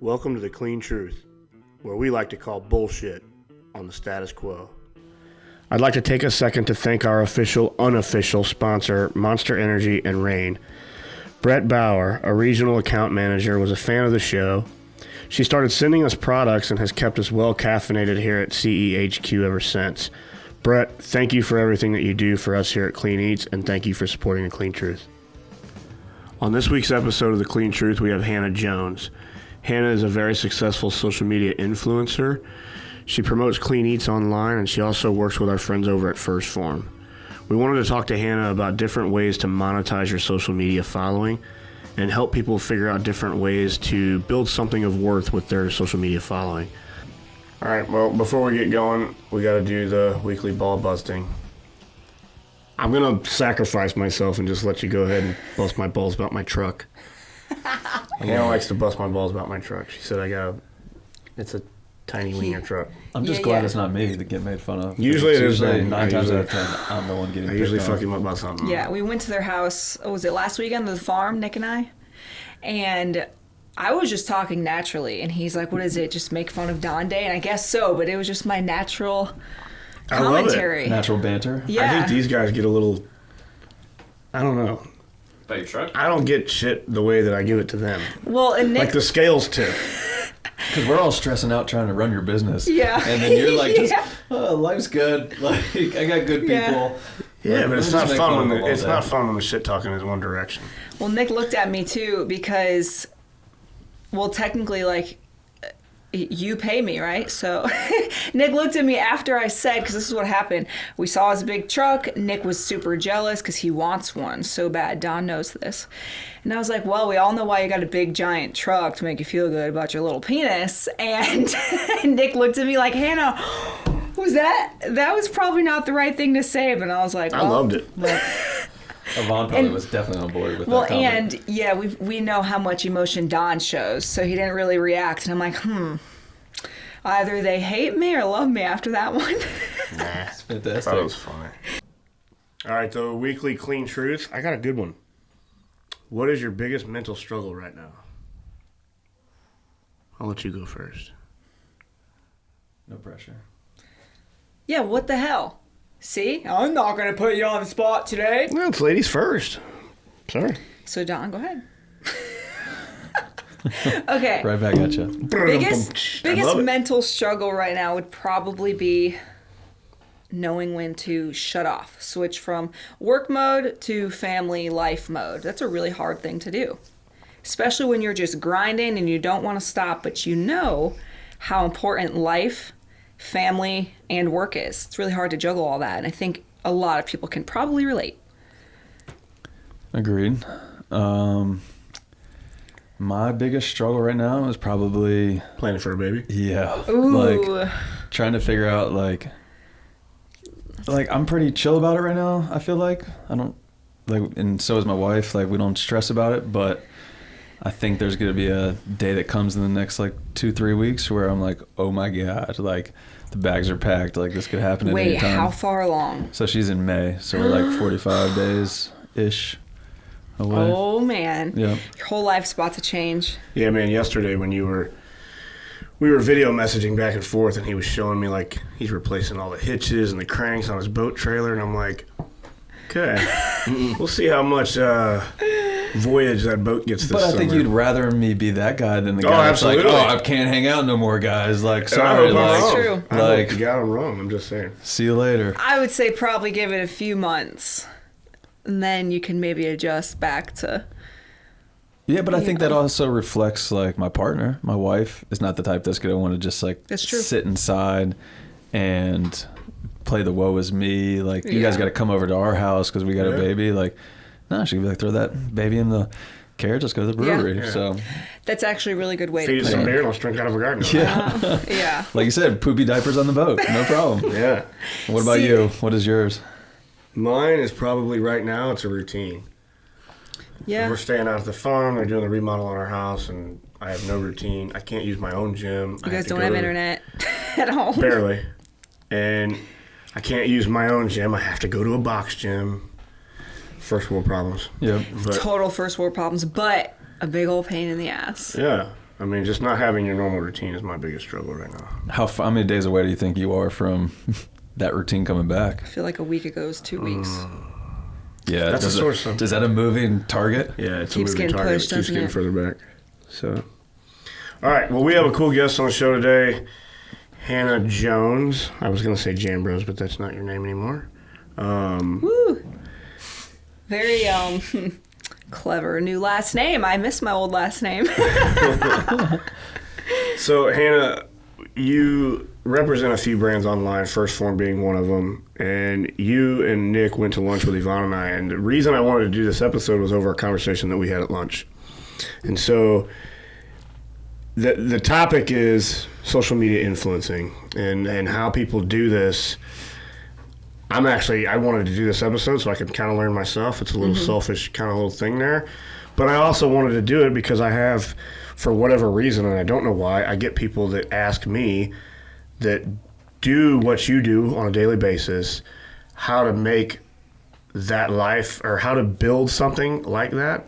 Welcome to the Clean Truth, where we like to call bullshit on the status quo. I'd like to take a second to thank our official, unofficial sponsor, Monster Energy and Rain. Brett Bauer, a regional account manager, was a fan of the show. She started sending us products and has kept us well caffeinated here at CEHQ ever since. Brett, thank you for everything that you do for us here at Clean Eats, and thank you for supporting the Clean Truth. On this week's episode of the Clean Truth, we have Hanah Jones. Hanah is a very successful social media influencer. She promotes Clean Eats online, and she also works with our friends over at First Form. We wanted to talk to Hanah about different ways to monetize your social media following and help people figure out different ways to build something of worth with their social media following. All right, well, before we get going, we got to do the weekly ball busting. I'm going to sacrifice myself and just let you go ahead and bust my balls about my truck. Hanah likes to bust my balls about my truck. She said it's a tiny wiener truck. I'm just glad it's not me that get made fun of. Usually it is. 9 times out of 10, I'm the one getting picked on. I usually fuck him up about something. Yeah, we went to their house, was it last weekend, the farm, Nick and I? And I was just talking naturally, and he's like, what is it, just make fun of Don Day? And I guess so, but it was just my natural commentary. I love it. Natural banter. Yeah. I think these guys get a little, I don't know. About your truck? I don't get shit the way that I give it to them. Well, and Nick... Like the scales tip. Because we're all stressing out trying to run your business. Yeah. And then you're like, just, Yeah. oh, life's good. Like, I got good people. Yeah, but it's not fun when it's not fun when the shit talking is one direction. Well, Nick looked at me, too, because, well, technically, like, you pay me, right? So Nick looked at me after I said, because this is what happened. We saw his big truck. Nick was super jealous because he wants one so bad. Don knows this. And I was like, well, we all know why you got a big giant truck to make you feel good about your little penis. And Nick looked at me like, Hanah, was that was probably not the right thing to say. But I was like, well, I loved it. Yvonne probably was definitely on board with that comment. And yeah, we know how much emotion Don shows, so he didn't really react. And I'm like, either they hate me or love me after that one. Nah, It's fantastic. that was funny. All right, the weekly Clean Truth. I got a good one. What is your biggest mental struggle right now? I'll let you go first. No pressure. Yeah, what the hell? See? I'm not going to put you on the spot today. No, it's ladies first. Sorry. So, Don, go ahead. Okay. Right back at you. Biggest I love it. mental struggle right now would probably be knowing when to shut off, switch from work mode to family life mode. That's a really hard thing to do, especially when you're just grinding and you don't want to stop, but you know how important life, family, and work is. It's really hard to juggle all that, and I think a lot of people can probably relate. Agreed. My biggest struggle right now is probably... Planning for a baby? Yeah. Ooh. Like, trying to figure out, like, I'm pretty chill about it right now, I feel like. I don't, like, and so is my wife. Like, we don't stress about it, but I think there's going to be a day that comes in the next, like, 2-3 weeks where I'm like, oh my God, like, the bags are packed. Like, this could happen at any time. Wait, how far along? So she's in May, so we're like 45 days-ish away. Oh, man. Yeah. Your whole life's about to change. Yeah, man, yesterday when we were video messaging back and forth, and he was showing me, like, he's replacing all the hitches and the cranks on his boat trailer, and I'm like, okay, we'll see how much voyage that boat gets this But I summer. think you'd rather me be that guy than the guy that's like, absolutely. I can't hang out no more, guys. Like, And sorry. I hope I'm Like, wrong. true. I Like- hope you got him wrong, I'm just saying. see you later. I would say probably give it a few months, and then you can maybe adjust back to... Yeah, but I think that also reflects, like, my partner. My wife is not the type that's going to want to just, like, That's true. sit inside and play the woe is me. Like, you guys Yeah. got to come over to our house because we got a baby. Like, no, she could be like, throw that baby in the carriage, let's go to the brewery. Yeah. So, That's actually a really good way Feed to us put some it. beer and I'll drink out of a garden. yeah. Yeah. Like you said, poopy diapers on the boat. No problem. Yeah. What about See- you? What is yours? Mine is probably right now, it's a routine. Yeah. We're staying out at the farm. They're doing the remodel on our house, and I have no routine. I can't use my own gym. You guys don't have internet at home. Barely. And I can't use my own gym. I have to go to a box gym. First world problems. Yep. But, Total first world problems, but a big old pain in the ass. yeah. I mean, just not having your normal routine is my biggest struggle right now. How many days away do you think you are from that routine coming back? I feel like a week ago is 2 weeks. Yeah, That's a source. Is that a movie in Target? Yeah, it's Keeps a moving getting target. pushed, It keeps doesn't getting it? further back. So, all right. Well, we have a cool guest on the show today, Hanah Jones. I was gonna say Jambros, but that's not your name anymore. Woo! Very clever new last name. I miss my old last name. So, Hanah, you represent a few brands online, First Form being one of them, and you and Nick went to lunch with Yvonne and I, and the reason I wanted to do this episode was over a conversation that we had at lunch. And so the topic is social media influencing and how people do this. I wanted to do this episode so I could kind of learn myself. It's a little selfish kind of little thing there. But I also wanted to do it because I have, for whatever reason, and I don't know why, I get people that ask me that do what you do on a daily basis, how to make that life or how to build something like that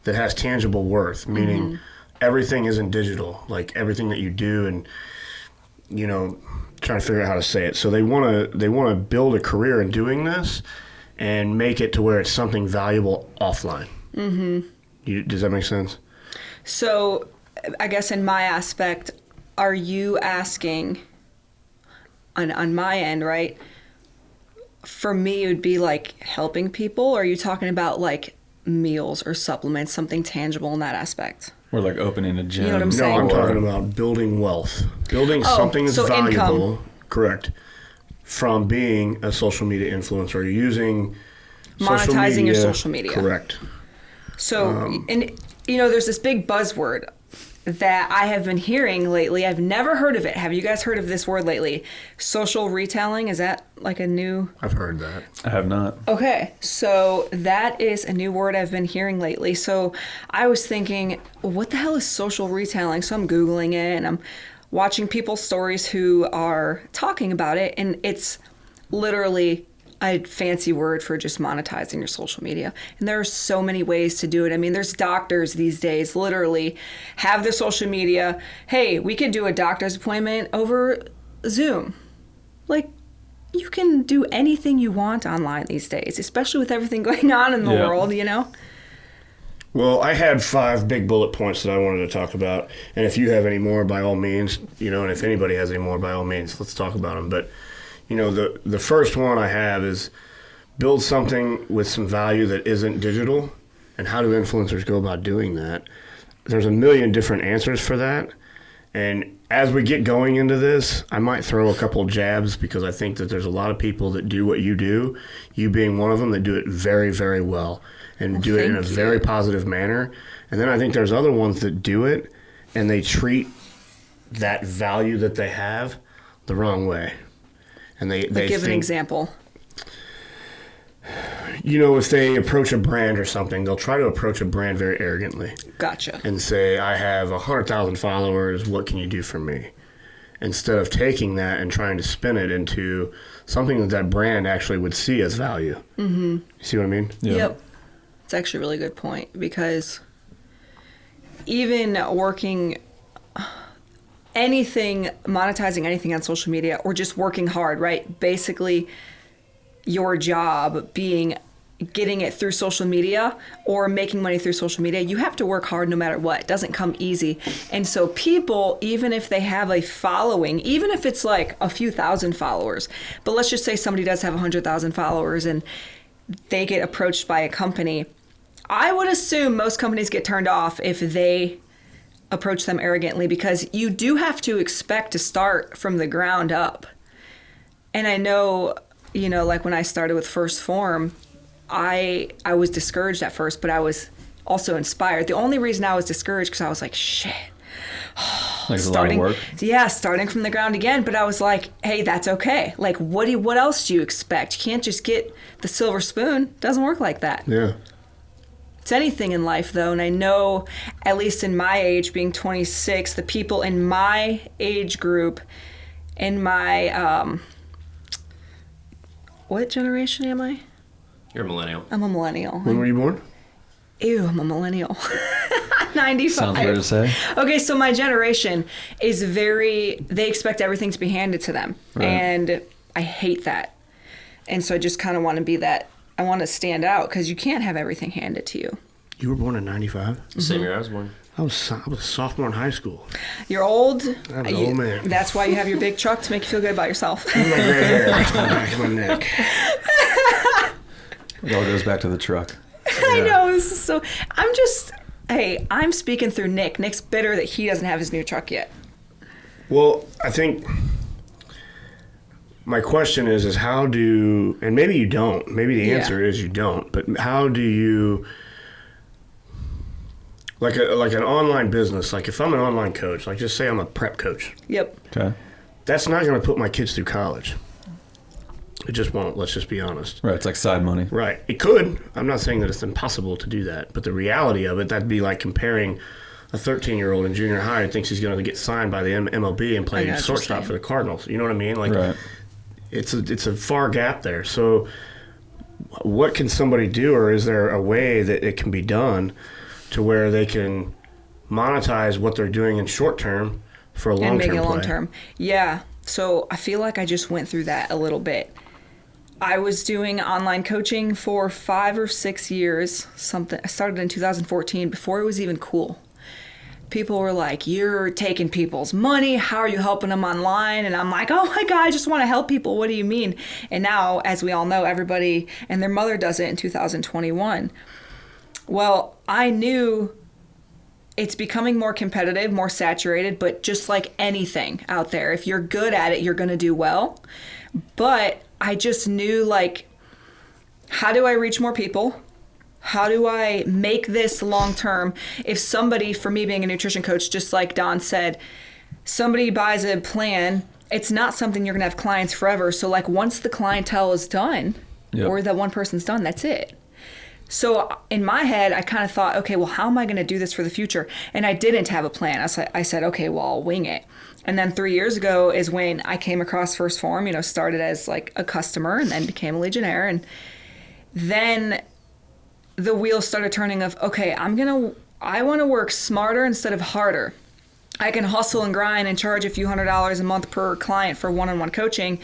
has tangible worth, meaning everything isn't digital, like everything that you do, and trying to figure out how to say it. So they want to build a career in doing this and make it to where it's something valuable offline. Does that make sense? So, I guess in my aspect, are you asking on my end, right? For me, it would be like helping people. Or are you talking about like meals or supplements, something tangible in that aspect? Or like opening a gym. You know what I'm saying? No, I'm talking about building wealth, building something that's so valuable. income. Correct. From being a social media influencer, using Monetizing your social media. Correct. So, there's this big buzzword that I have been hearing lately. I've never heard of it. Have you guys heard of this word lately? Social retailing? Is that like a new... I've heard that. I have not. Okay, so that is a new word I've been hearing lately. So I was thinking, what the hell is social retailing? So I'm Googling it and I'm watching people's stories who are talking about it. And it's literally a fancy word for just monetizing your social media. And there are so many ways to do it. I mean, there's doctors these days literally have their social media. Hey, we could do a doctor's appointment over Zoom. Like, you can do anything you want online these days, especially with everything going on in the world, Well, I had 5 big bullet points that I wanted to talk about. And if you have any more, by all means, and if anybody has any more, by all means, let's talk about them. But the first one I have is build something with some value that isn't digital, and how do influencers go about doing that? There's a million different answers for that, and as we get going into this, I might throw a couple jabs because I think that there's a lot of people that do what you do, you being one of them, that do it very, very well and do it in a very positive manner. And then I think there's other ones that do it and they treat that value that they have the wrong way. And they give think, an example. If they approach a brand or something, they'll try to approach a brand very arrogantly. Gotcha. And say, I have 100,000 followers, what can you do for me? Instead of taking that and trying to spin it into something that brand actually would see as value. You see what I mean? Yeah. Yep. It's actually a really good point because even working monetizing anything on social media or just working hard, right? Basically, your job being getting it through social media or making money through social media, you have to work hard no matter what. It doesn't come easy. And so people, even if they have a following, even if it's like a few thousand followers, but let's just say somebody does have 100,000 followers and they get approached by a company, I would assume most companies get turned off if they approach them arrogantly because you do have to expect to start from the ground up. And I know, like when I started with First Form, I was discouraged at first, but I was also inspired. The only reason I was discouraged because I was like, shit. Like a lot of work. Yeah, starting from the ground again. But I was like, hey, that's okay. Like, what else do you expect? You can't just get the silver spoon. It doesn't work like that. Yeah. It's anything in life, though. And I know, at least in my age, being 26, the people in my age group, in my, what generation am I? You're a millennial. I'm a millennial. When were you born? Ew, I'm a millennial. 95. Sounds weird to say. Okay, so my generation is they expect everything to be handed to them. Right. And I hate that. And so I just kind of want to be that. I want to stand out because you can't have everything handed to you. You were born in 95? Same year I was born. I was a sophomore in high school. You're old. I'm an old man. That's why you have your big truck to make you feel good about yourself. My gray hair on the back of my neck. It all goes back to the truck. I know. This is so. I'm speaking through Nick. Nick's bitter that he doesn't have his new truck yet. Well, I think my question is how do, and maybe you don't, maybe the answer is you don't, but how do you, like an online business, like if I'm an online coach, like just say I'm a prep coach. Yep. Okay. That's not going to put my kids through college. It just won't, let's just be honest. Right, it's like side money. Right. It could. I'm not saying that it's impossible to do that, but the reality of it, that'd be like comparing a 13-year-old in junior high who thinks he's going to get signed by the MLB and play shortstop for the Cardinals. You know what I mean? Like, right. It's a far gap there. So what can somebody do, or is there a way that it can be done to where they can monetize what they're doing in short term for a long term and make it play? long term? Yeah. So I feel like I just went through that a little bit. I was doing online coaching for 5 or 6 years. I started in 2014 before it was even cool. People were like, you're taking people's money. How are you helping them online? And I'm like, oh my God, I just want to help people. What do you mean? And now, as we all know, everybody and their mother does it in 2021. Well, I knew it's becoming more competitive, more saturated, but just like anything out there, if you're good at it, you're going to do well. But I just knew, like, how do I reach more people? How do I make this long term? If somebody, for me being a nutrition coach, just like Don said, somebody buys a plan, it's not something you're going to have clients forever. So like once the clientele is done, or that one person's done, that's it. So in my head, I kind of thought, okay, well, how am I going to do this for the future? And I didn't have a plan. I said, okay, well, I'll wing it. And then 3 years ago is when I came across First Form, started as like a customer and then became a Legionnaire. And then the wheels started turning of, okay, I want to work smarter instead of harder. I can hustle and grind and charge a few $100s a month per client for one-on-one coaching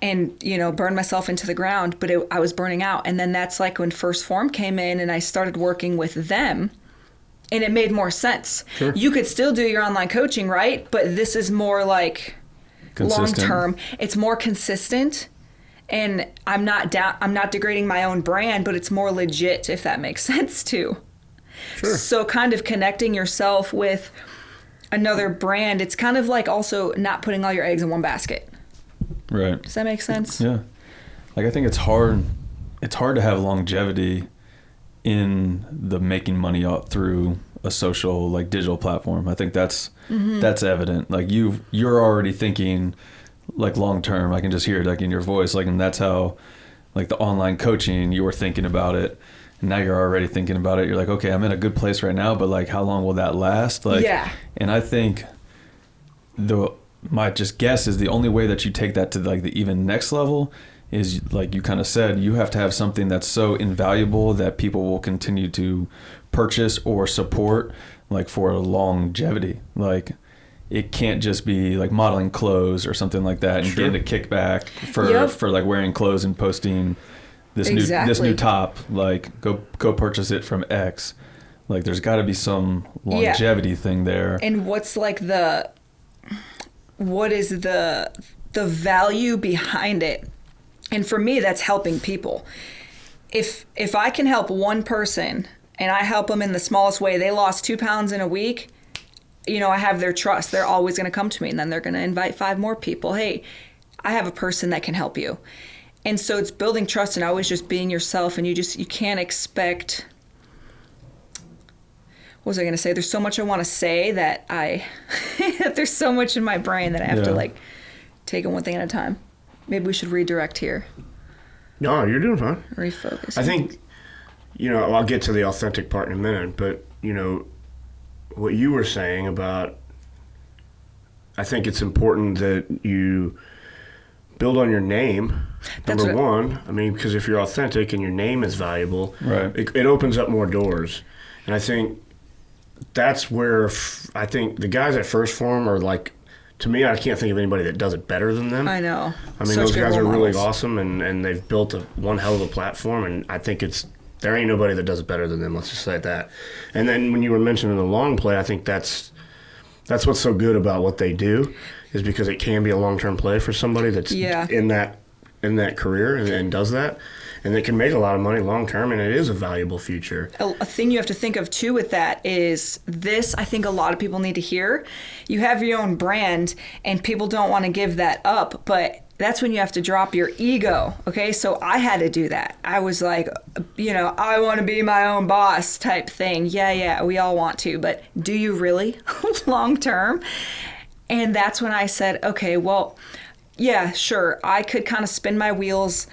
and, burn myself into the ground, but I was burning out. And then that's like when First Form came in and I started working with them and it made more sense. Sure. You could still do your online coaching, right? But this is more like long-term. It's more consistent. And I'm not degrading my own brand, but it's more legit, if that makes sense too. Sure. So kind of connecting yourself with another brand, it's kind of like also not putting all your eggs in one basket. Right. Does that make sense? Yeah. Like I think it's hard to have longevity in the making money out through a social, like digital platform. I think that's evident. Like you're already thinking like long term. I can just hear it like in your voice, like, and that's how like the online coaching, you were thinking about it and now you're already thinking about it. You're like, okay, I'm in a good place right now, but like how long will that last? Like, yeah. And I think my just guess is the only way that you take that to like the even next level is, like you kind of said, you have to have something that's so invaluable that people will continue to purchase or support, like for longevity. Like it can't just be like modeling clothes or something like that and getting a kickback for like wearing clothes and posting this new top. Like go purchase it from X. Like there's got to be some longevity thing there. And what is the value behind it? And for me, that's helping people. If I can help one person and I help them in the smallest way, they lost 2 pounds in a week, I have their trust. They're always going to come to me and then they're going to invite 5 more people. Hey, I have a person that can help you. And so it's building trust and always just being yourself, and you can't expect, what was I going to say? There's so much I want to say that there's so much in my brain that I have to like take it one thing at a time. Maybe we should redirect here. No, you're doing fine. Refocus. I think, I'll get to the authentic part in a minute, but, what you were saying about, I think it's important that you build on your name. That's Number one, I mean, because if you're authentic and your name is valuable, Right. it opens up more doors. And I think that's where I think the guys at First Form are like, to me, I can't think of anybody that does it better than them. I know. I mean, Such those good guys are role really models. awesome, and they've built one hell of a platform, and I think there ain't nobody that does it better than them. Let's just say that. And then when you were mentioning the long play, I think that's what's so good about what they do, is because it can be a long-term play for somebody that's in that career and does that, and they can make a lot of money long-term, and it is a valuable future. A thing you have to think of too with that is this. I think a lot of people need to hear. You have your own brand, and people don't want to give that up, but that's when you have to drop your ego. Okay, so I had to do that. I was like, I want to be my own boss type thing. Yeah, we all want to, but do you really long term? And that's when I said, okay, well, yeah, sure, I could kind of spin my wheels,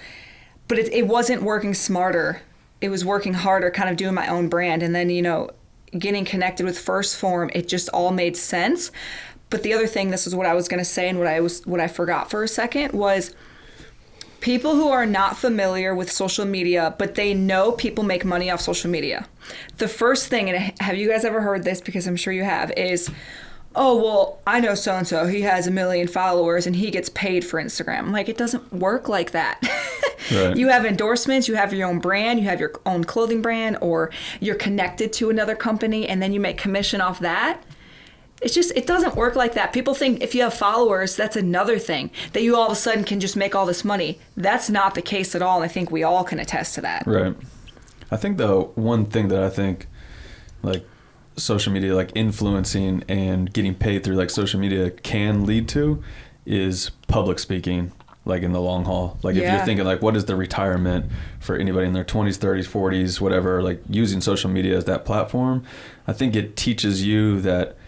but it wasn't working smarter. It was working harder, kind of doing my own brand. And then, getting connected with First Form, it just all made sense. But the other thing, this is what I was going to say and what I forgot for a second, was people who are not familiar with social media, but they know people make money off social media. The first thing, and have you guys ever heard this, because I'm sure you have, is, oh, well, I know so-and-so, he has 1 million followers and he gets paid for Instagram. I'm like, it doesn't work like that. Right. You have endorsements, you have your own brand, you have your own clothing brand, or you're connected to another company and then you make commission off that. It doesn't work like that. People think if you have followers, that's another thing, that you all of a sudden can just make all this money. That's not the case at all, and I think we all can attest to that. Right. I think, though, one thing that I think, like, social media, like, influencing and getting paid through, like, social media can lead to is public speaking, like, in the long haul. Like, if you're thinking, like, what is the retirement for anybody in their 20s, 30s, 40s, whatever, like, using social media as that platform, I think it teaches you that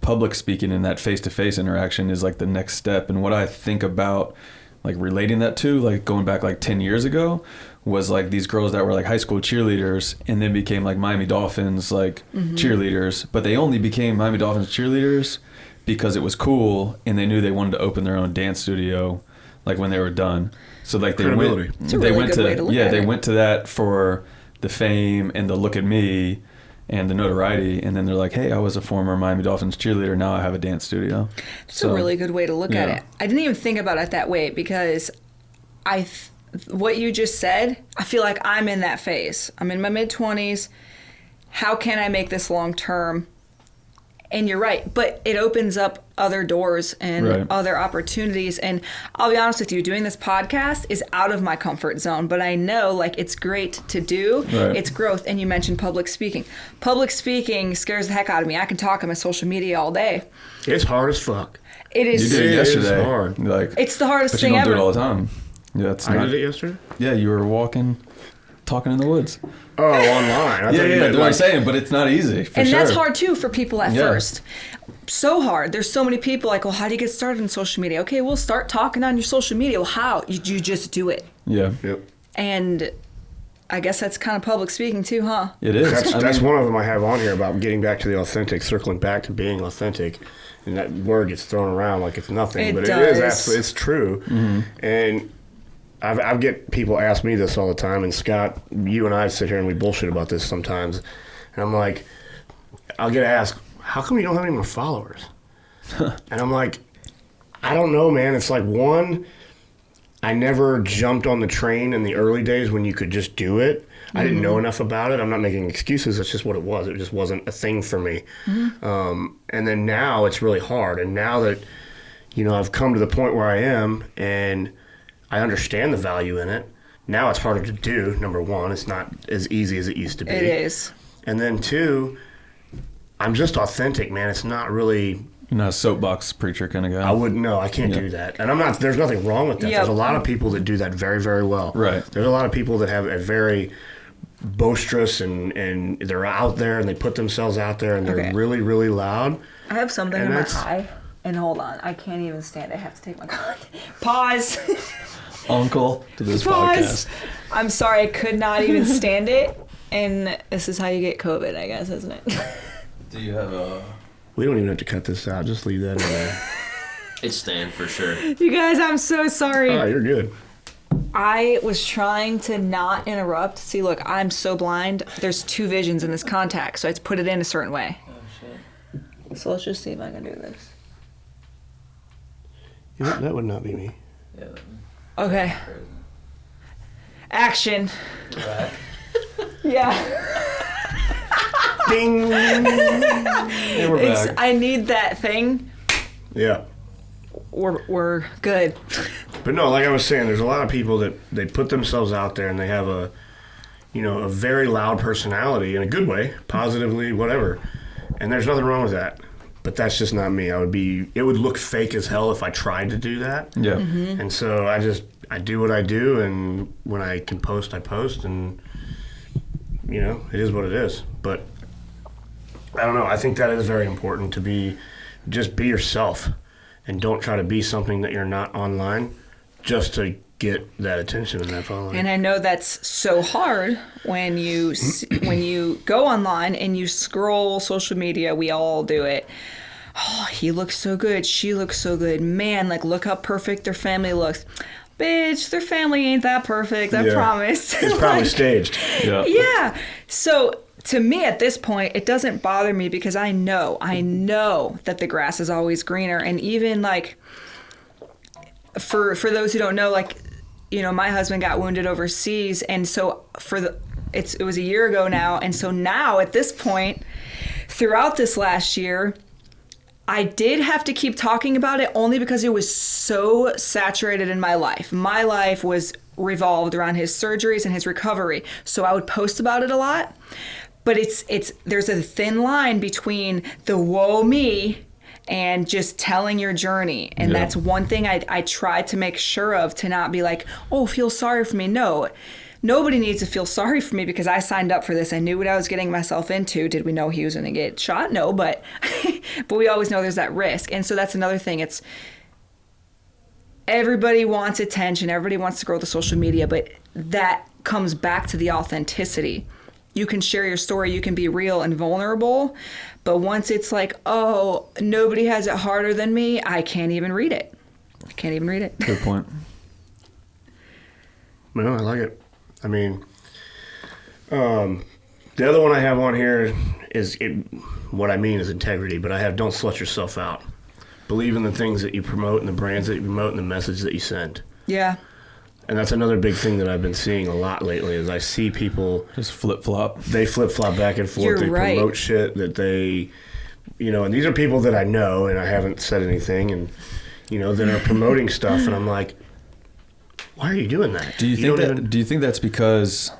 public speaking and that face-to-face interaction is like the next step. And what I think about like relating that to, like going back like 10 years ago, was like these girls that were like high school cheerleaders and then became like Miami Dolphins like cheerleaders, but they only became Miami Dolphins cheerleaders because it was cool and they knew they wanted to open their own dance studio like when they were done. So like they went to that for the fame and the look at me and the notoriety, and then they're like, hey, I was a former Miami Dolphins cheerleader, now I have a dance studio. It's a really good way to look at it. I didn't even think about it that way, because what you just said, I feel like I'm in that phase. I'm in my mid-20s. How can I make this long term? And you're right, but it opens up other doors and other opportunities. And I'll be honest with you, doing this podcast is out of my comfort zone, but I know like it's great to do. Right. It's growth. And you mentioned public speaking. Public speaking scares the heck out of me. I can talk on my social media all day. It's hard as fuck. It is. You did it yesterday. It's hard. Like, it's the hardest but thing you don't ever. do it all the time. Yeah, I did it yesterday? Yeah, you were walking, talking in the woods. Oh, online. I thought you meant, that's what I'm saying, but it's not easy. And that's hard too for people at Yeah. first. So hard. There's so many people like, well, how do you get started in social media? Okay, well, start talking on your social media. Well, how? You just do it. Yeah. Yep. And I guess that's kind of public speaking too, huh? It is. That's one of them I have on here about getting back to the authentic, circling back to being authentic. And that word gets thrown around like it's nothing. But does. it is absolutely, it's true. Mm-hmm. And I get people ask me this all the time. And Scott, you and I sit here and we bullshit about this sometimes. And I'm like, I'll get asked, how come you don't have any more followers? And I'm like, I don't know, man. It's like, one, I never jumped on the train in the early days when you could just do it. I didn't know enough about it. I'm not making excuses. That's just what it was. It just wasn't a thing for me. And then now it's really hard. And now that, I've come to the point where I am and I understand the value in it, now it's harder to do. Number one, it's not as easy as it used to be. It is. And then two, I'm just authentic, man. It's not really... You're not a soapbox preacher kind of guy. I wouldn't know. I can't do that. And I'm not, there's nothing wrong with that. Yep. There's a lot of people that do that very, very well. Right. There's a lot of people that have a very boisterous and they're out there and they put themselves out there and they're really, really loud. I have something And in my that's- eye. And hold on. I can't even stand it. I have to take my pause. Uncle to this Pause. podcast. I'm sorry. I could not even stand it. And this is how you get COVID, I guess, isn't it? Do you have a... We don't even have to cut this out. Just leave that in there. It's staying for sure. You guys, I'm so sorry. Oh, you're good. I was trying to not interrupt. See, look, I'm so blind. There's two visions in this contact, so I had to put it in a certain way. Oh, shit. So let's just see if I can do this. That would not be me. Yeah. Okay. Crazy. Action. Right. Yeah. Ding. Hey, we're back. I need that thing. Yeah. We're good. But no, like I was saying, there's a lot of people that they put themselves out there and they have a very loud personality in a good way, positively, whatever. And there's nothing wrong with that. But that's just not me. It would look fake as hell if I tried to do that. Yeah. Mm-hmm. And so I do what I do, and when I can post, I post, and it is what it is. But I don't know. I think that is very important to just be yourself, and don't try to be something that you're not online just to get that attention and that following. And I know that's so hard when you go online and you scroll social media. We all do it. Oh, he looks so good. She looks so good. Man, like, look how perfect their family looks. Bitch, their family ain't that perfect. I promise. It's probably staged. Yeah. Yeah. So to me at this point, it doesn't bother me because I know that the grass is always greener. And even like for those who don't know, like, my husband got wounded overseas, and so it was a year ago now, and so now at this point, throughout this last year, I did have to keep talking about it only because it was so saturated in my life. My life was revolved around his surgeries and his recovery, so I would post about it a lot. But there's a thin line between the woe me and just telling your journey. And that's one thing I try to make sure of, to not be like, oh, feel sorry for me. No, nobody needs to feel sorry for me because I signed up for this. I knew what I was getting myself into. Did we know he was going to get shot? No, but we always know there's that risk. And so that's another thing. It's everybody wants attention. Everybody wants to grow the social media, but that comes back to the authenticity. You can share your story, you can be real and vulnerable, but once it's like, oh, nobody has it harder than me, I can't even read it. Good point. No, I like it. I mean, the other one I have on here is what I mean is integrity, but I have don't slut yourself out. Believe in the things that you promote and the brands that you promote and the message that you send. Yeah. And that's another big thing that I've been seeing a lot lately is I see people Just flip-flop. They flip-flop back and forth. You're they right. promote shit that they, and these are people that I know and I haven't said anything and, that are promoting stuff. And I'm like, why are you doing that? Do you think that's because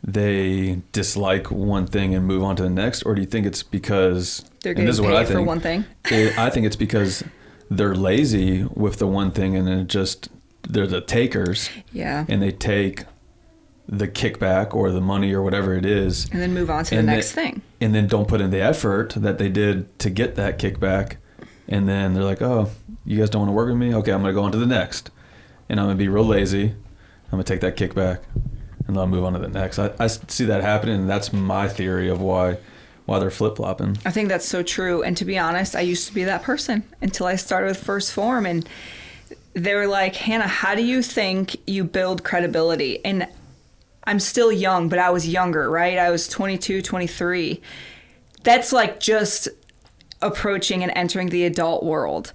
they dislike one thing and move on to the next, or do you think it's because They're getting paid for one thing? I think it's because they're lazy with the one thing, and then they're the takers. Yeah. And they take the kickback or the money or whatever it is, And then move on to the next thing. and then don't put in the effort that they did to get that kickback, and then they're like, oh, you guys don't want to work with me? Okay, I'm going to go on to the next, and I'm going to be real lazy. I'm going to take that kickback, and then I'll move on to the next. I see that happening, and that's my theory of why they're flip-flopping. I think that's so true. And to be honest, I used to be that person until I started with First Form, and they were like, Hanah, how do you think you build credibility? And I'm still young, but I was younger, right? I was 22, 23. That's like just approaching and entering the adult world.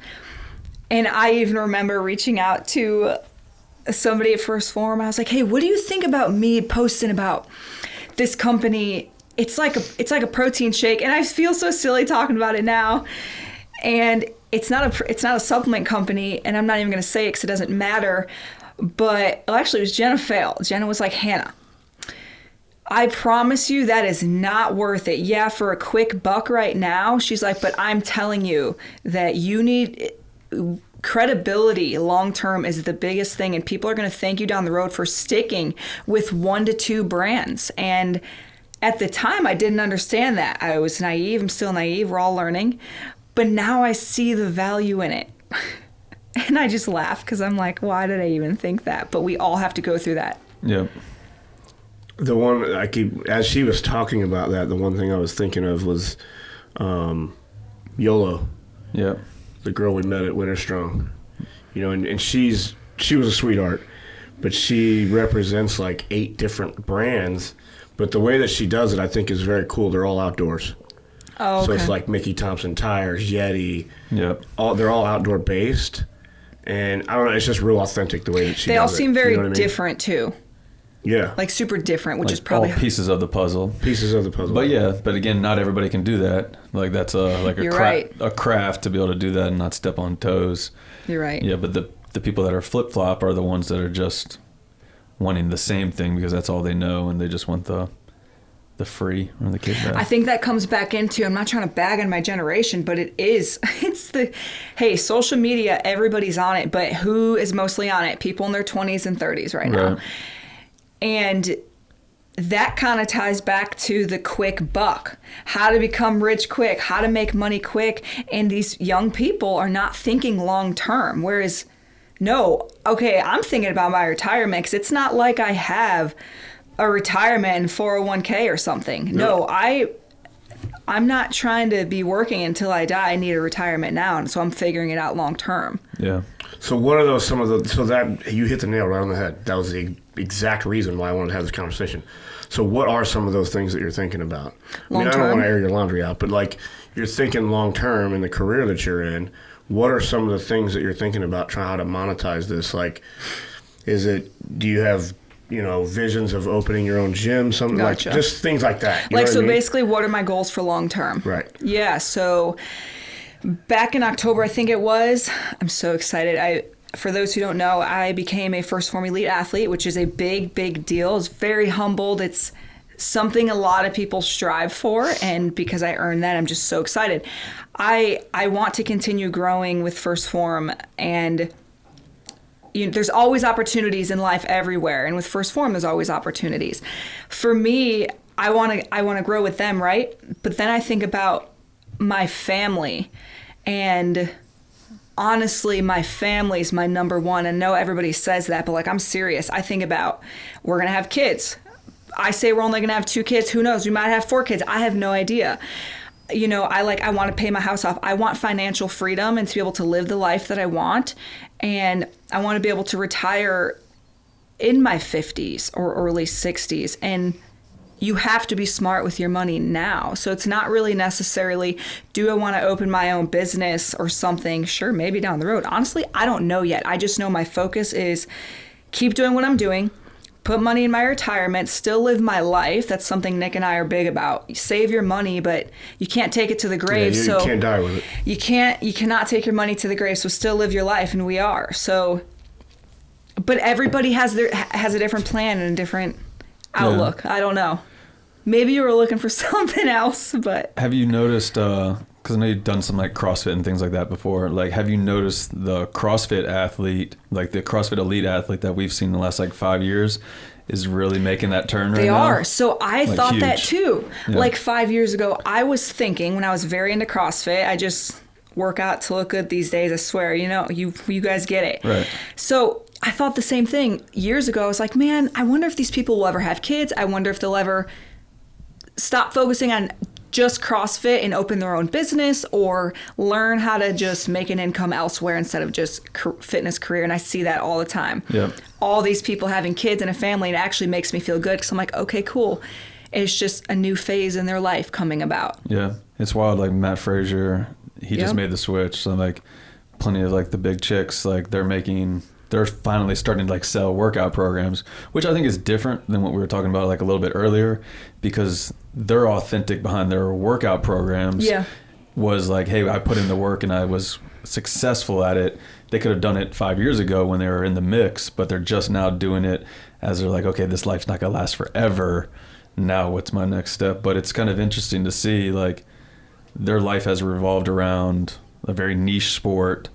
And I even remember reaching out to somebody at First Form. I was like, hey, what do you think about me posting about this company? It's like a protein shake. And I feel so silly talking about it now. And it's not a supplement company, and I'm not even going to say it because it doesn't matter. But actually, it was Jenna Fail. Jenna was like, Hanah, I promise you that is not worth it. Yeah, for a quick buck right now. She's like, but I'm telling you that you need credibility long term is the biggest thing, and people are going to thank you down the road for sticking with 1 to 2 brands. And at the time, I didn't understand that. I was naive. I'm still naive. We're all learning. But now I see the value in it. And I just laugh because I'm like, why did I even think that? But we all have to go through that. Yep. The one as she was talking about that, the one thing I was thinking of was YOLO. Yep. the girl we met at Winter Strong. You know, and she was a sweetheart, but she represents like 8 different brands. But the way that she does it, I think, is very cool. They're all outdoors. Oh, okay. So it's like Mickey Thompson tires, Yeti. Yep. They're all outdoor based, and I don't know. It's just real authentic the way that she. They does all it. seem very You know what I mean? different too. Yeah. Like super different, which Like is probably all pieces of the puzzle. Pieces of the puzzle. But yeah, but again, not everybody can do that. Like that's You're right. a craft to be able to do that and not step on toes. You're right. Yeah, but the people that are flip flop are the ones that are just wanting the same thing because that's all they know, and they just want the free or the kickback. I think that comes back into, I'm not trying to bag on my generation, but it's hey, social media, everybody's on it, but who is mostly on it? People in their 20s and 30s right now. And that kind of ties back to the quick buck, how to become rich quick, how to make money quick. And these young people are not thinking long term. Whereas, no, okay, I'm thinking about my retirement because it's not like I have a retirement and 401k or something. No, I'm not trying to be working until I die. I need a retirement now, and so I'm figuring it out long term. Yeah. So what are those? So that you hit the nail right on the head. That was the exact reason why I wanted to have this conversation. So what are some of those things that you're thinking about? I mean, I don't want to air your laundry out, but like you're thinking long term in the career that you're in. What are some of the things that you're thinking about trying how to monetize this? Like, do you have visions of opening your own gym, something Gotcha. like just things like that. You know what I mean? Basically, what are my goals for long term? Right. Yeah. So back in October, I think it was, I'm so excited. For those who don't know, I became a First Form Elite athlete, which is a big, big deal. It's very humbled. It's something a lot of people strive for. And because I earned that, I'm just so excited. I want to continue growing with First Form, and there's always opportunities in life everywhere, and with First Form, there's always opportunities. For me, I want to grow with them, right? But then I think about my family, and honestly, my family's my number one. And no, everybody says that, but like I'm serious. I think about we're gonna have kids. I say we're only gonna have 2 kids. Who knows? We might have 4 kids. I have no idea. I want to pay my house off. I want financial freedom and to be able to live the life that I want. And I want to be able to retire in my 50s or early 60s. And you have to be smart with your money now. So it's not really necessarily, do I want to open my own business or something? Sure, maybe down the road. Honestly, I don't know yet. I just know my focus is keep doing what I'm doing, put money in my retirement, still live my life. That's something Nick and I are big about. You save your money, but you can't take it to the grave. You can't die with it. You cannot take your money to the grave, so still live your life, and we are. So, but everybody has a different plan and a different outlook. Yeah. I don't know. Maybe you were looking for something else, but... Have you noticed, because I know you've done some like CrossFit and things like that before, like have you noticed the CrossFit athlete, like the CrossFit elite athlete that we've seen in the last like 5 years is really making that turn right now? They are. So I thought huge. that too. Yeah. Like 5 years ago, I was thinking when I was very into CrossFit, I just work out to look good these days, I swear, you guys get it. Right. So I thought the same thing years ago. I was like, man, I wonder if these people will ever have kids. I wonder if they'll ever stop focusing on just CrossFit and open their own business or learn how to just make an income elsewhere instead of just fitness career. And I see that all the time. Yep. All these people having kids and a family, and it actually makes me feel good because I'm like, okay, cool. It's just a new phase in their life coming about. Yeah. It's wild. Like Matt Frazier, he just made the switch. So like plenty of like the big chicks, like they're finally starting to like sell workout programs, which I think is different than what we were talking about like a little bit earlier, because they're authentic behind their workout programs. Yeah. Was like, hey, I put in the work and I was successful at it. They could have done it 5 years ago when they were in the mix, but they're just now doing it as they're like, okay, this life's not gonna last forever. Now what's my next step? But it's kind of interesting to see like their life has revolved around a very niche sport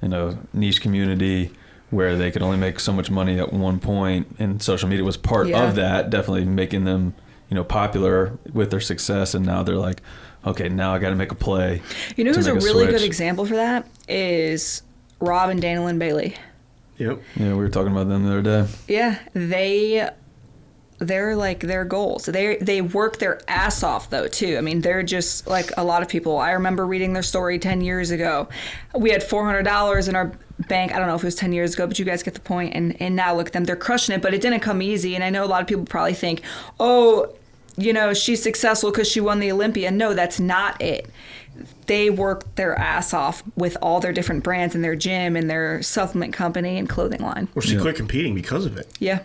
in a niche community where they could only make so much money at one point, and social media was part of that, definitely making them, popular with their success. And now they're like, okay, now I got to make a play. You know who's a really good example for that is Rob and Daniel and Bailey. Yep. Yeah, we were talking about them the other day. Yeah, they're like their goals. They work their ass off though too. I mean, they're just like a lot of people. I remember reading their story 10 years ago. We had $400 in our bank. I don't know if it was 10 years ago, but you guys get the point. And now look at them, they're crushing it, but it didn't come easy. And I know a lot of people probably think, oh, you know, she's successful because she won the Olympia. No, that's not it. They work their ass off with all their different brands and their gym and their supplement company and clothing line. Well, she quit competing because of it. Yeah.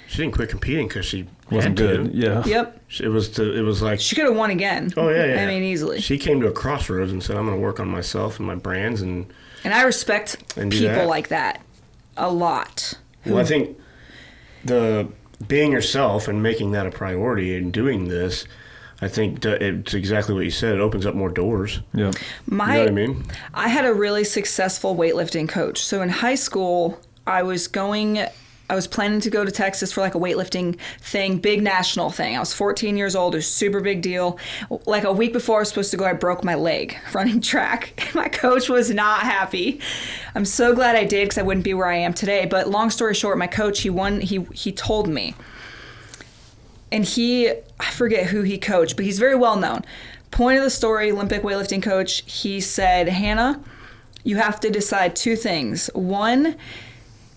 She didn't quit competing because she Wasn't had good. to. Yeah. Yep. It was like She could have won again. oh yeah. I mean, easily. She came to a crossroads and said, "I'm going to work on myself and my brands." And And I respect And do people that. like that a lot. well, I think the being yourself and making that a priority and doing this, I think it's exactly what you said. It opens up more doors. Yeah. You know what I mean? I had a really successful weightlifting coach. So in high school, I was planning to go to Texas for like a weightlifting thing, big national thing. I was 14 years old. It was a super big deal. Like a week before I was supposed to go, I broke my leg running track. My coach was not happy. I'm so glad I did because I wouldn't be where I am today. But long story short, my coach, he told me. And I forget who he coached, but he's very well known. Point of the story, Olympic weightlifting coach, he said, Hanah, you have to decide two things. One,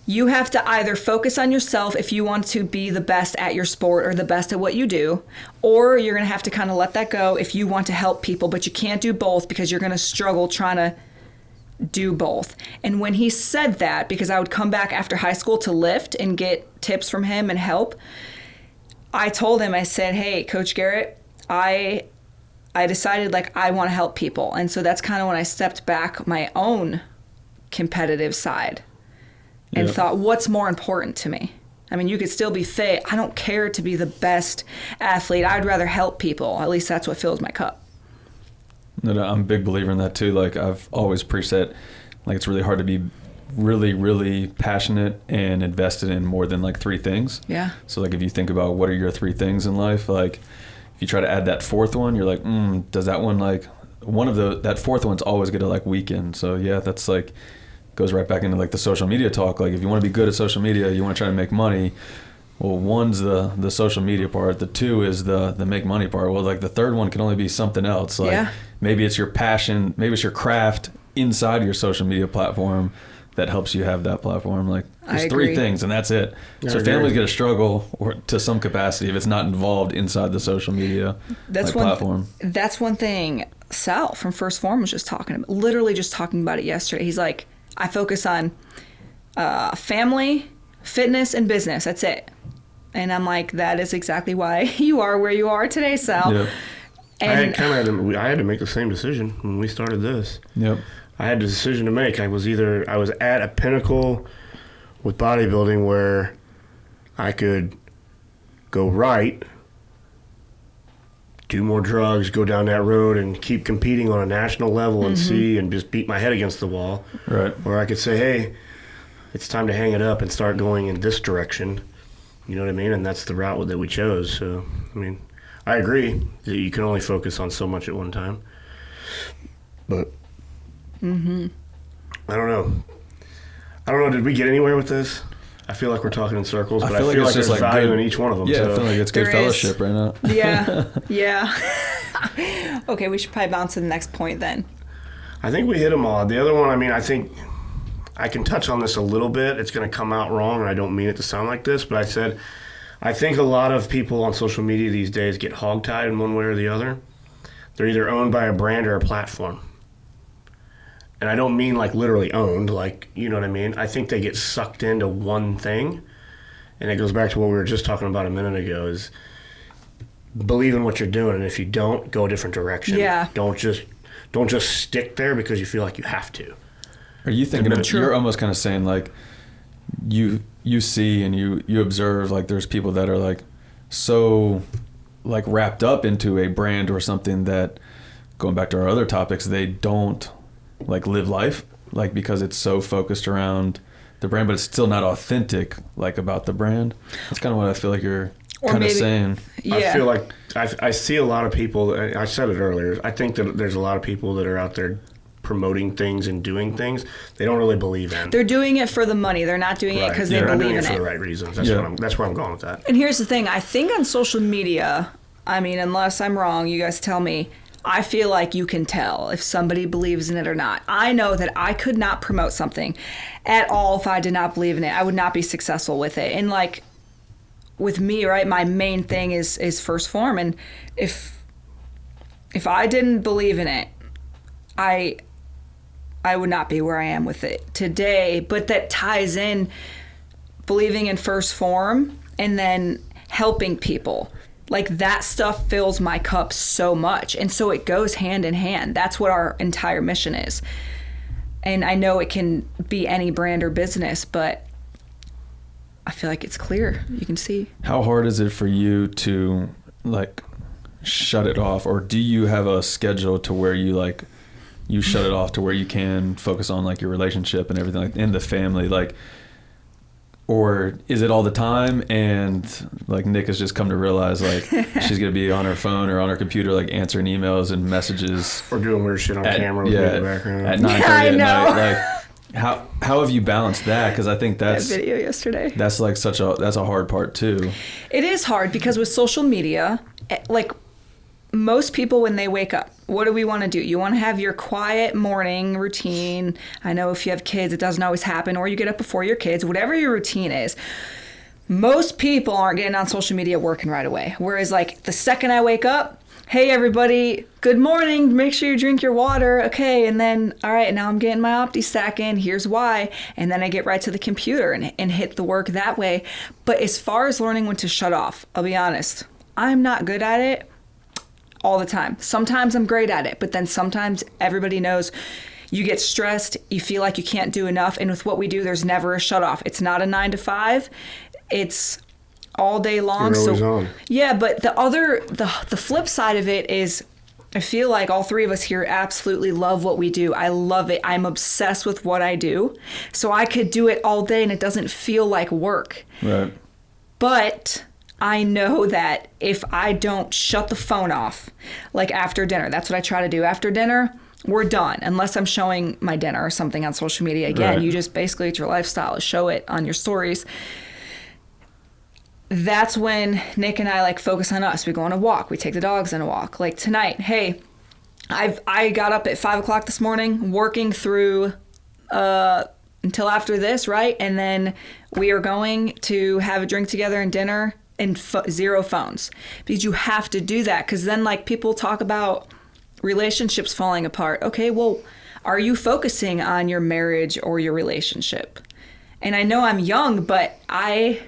you have to either focus on yourself if you want to be the best at your sport or the best at what you do, or you're going to have to kind of let that go if you want to help people, but you can't do both because you're going to struggle trying to do both. And when he said that, because I would come back after high school to lift and get tips from him and help, I told him, I said, hey, Coach Garrett, I decided like I want to help people. And so that's kind of when I stepped back my own competitive side and thought, what's more important to me? I mean, you could still be fit. I don't care to be the best athlete. I'd rather help people. At least that's what fills my cup. No, I'm a big believer in that too. Like I've always preached that, like it's really hard to be really, really passionate and invested in more than like three things. Yeah. So like if you think about what are your three things in life, like if you try to add that fourth one, you're like, does that one like that fourth one's always gonna like weaken. So yeah, that's like goes right back into like the social media talk. Like if you want to be good at social media, you want to try to make money. Well, one's the social media part. The two is the make money part. Well, like the third one can only be something else. Like maybe it's your passion, maybe it's your craft inside your social media platform that helps you have that platform. Like there's three things and that's it. So families going to struggle to some capacity if it's not involved inside the social media platform. That's one thing Sal from First Form was just talking about, literally just talking about it yesterday. He's like, I focus on family, fitness, and business. That's it. And I'm like, that is exactly why you are where you are today, Sal. Yep. And I had to make the same decision when we started this. Yep. I had a decision to make. I was at a pinnacle with bodybuilding where I could go right, do more drugs, go down that road and keep competing on a national level and see and just beat my head against the wall. Right. Or I could say, hey, it's time to hang it up and start going in this direction. You know what I mean? And that's the route that we chose. So, I mean, I agree that you can only focus on so much at one time. But I don't know. Did we get anywhere with this? I feel like we're talking in circles, but I feel like there's value in each one of them. Yeah, so. I feel like it's good There fellowship right now. Yeah. Okay, we should probably bounce to the next point then. I think we hit them all. The other one, I mean, I think I can touch on this a little bit. It's going to come out wrong, and I don't mean it to sound like this, but I think a lot of people on social media these days get hogtied in one way or the other. They're either owned by a brand or a platform. And I don't mean like literally owned, like, you know what I mean? I think they get sucked into one thing. And it goes back to what we were just talking about a minute ago is believe in what you're doing. And if you don't, go a different direction. Yeah. Don't just stick there because you feel like you have to. Are you thinking you're almost kind of saying like you see and you observe like there's people that are like so like wrapped up into a brand or something that, going back to our other topics, they don't like live life, like because it's so focused around the brand, but it's still not authentic like about the brand. That's kind of what I feel like you're kind of saying. Yeah. I feel like I see a lot of people, I said it earlier, I think that there's a lot of people that are out there promoting things and doing things, they don't really believe in. They're doing it for the money. They're not doing it because they They're not believe doing in it for it. the right reasons. That's where I'm going with that. And here's the thing. I think on social media, I mean, unless I'm wrong, you guys tell me, I feel like you can tell if somebody believes in it or not. I know that I could not promote something at all if I did not believe in it. I would not be successful with it. And like with me, right, my main thing is first form. And if I didn't believe in it, I would not be where I am with it today. But that ties in believing in first form and then helping people. Like that stuff fills my cup so much. And so it goes hand in hand. That's what our entire mission is. And I know it can be any brand or business, but I feel like it's clear. You can see. How hard is it for you to like shut it off? Or do you have a schedule to where you shut it off to where you can focus on like your relationship and everything like and the family? Like, or is it all the time and like Nick has just come to realize like she's gonna be on her phone or on her computer like answering emails and messages Or doing weird shit on camera with me in the background. at 9:30 I at know. night? Like how have you balanced that? Because I think That that's video yesterday. that's like that's a hard part too. It is hard because with social media, like most people when they wake up, what do we want to do? You want to have your quiet morning routine. I know if you have kids, it doesn't always happen, or you get up before your kids, whatever your routine is. Most people aren't getting on social media working right away. Whereas like the second I wake up, hey everybody, good morning, make sure you drink your water. Okay, and then, all right, now I'm getting my OptiStack in, here's why. And then I get right to the computer and hit the work that way. But as far as learning when to shut off, I'll be honest, I'm not good at it all the time. Sometimes I'm great at it, but then sometimes everybody knows you get stressed, you feel like you can't do enough. And with what we do, there's never a shut off. It's not a 9 to 5. It's all day long. You're always on. Yeah, but the flip side of it is I feel like all three of us here absolutely love what we do. I love it. I'm obsessed with what I do. So I could do it all day and it doesn't feel like work. Right. But I know that if I don't shut the phone off, like after dinner, that's what I try to do. After dinner, we're done. Unless I'm showing my dinner or something on social media. Again, Right. you just basically, it's your lifestyle. Show it on your stories. That's when Nick and I like focus on us. We go on a walk. We take the dogs on a walk. Like tonight, hey, I got up at 5 o'clock this morning working through until after this, right? And then we are going to have a drink together and dinner and zero phones. Because you have to do that. Because then like people talk about relationships falling apart. Okay, well, are you focusing on your marriage or your relationship? And I know I'm young, but I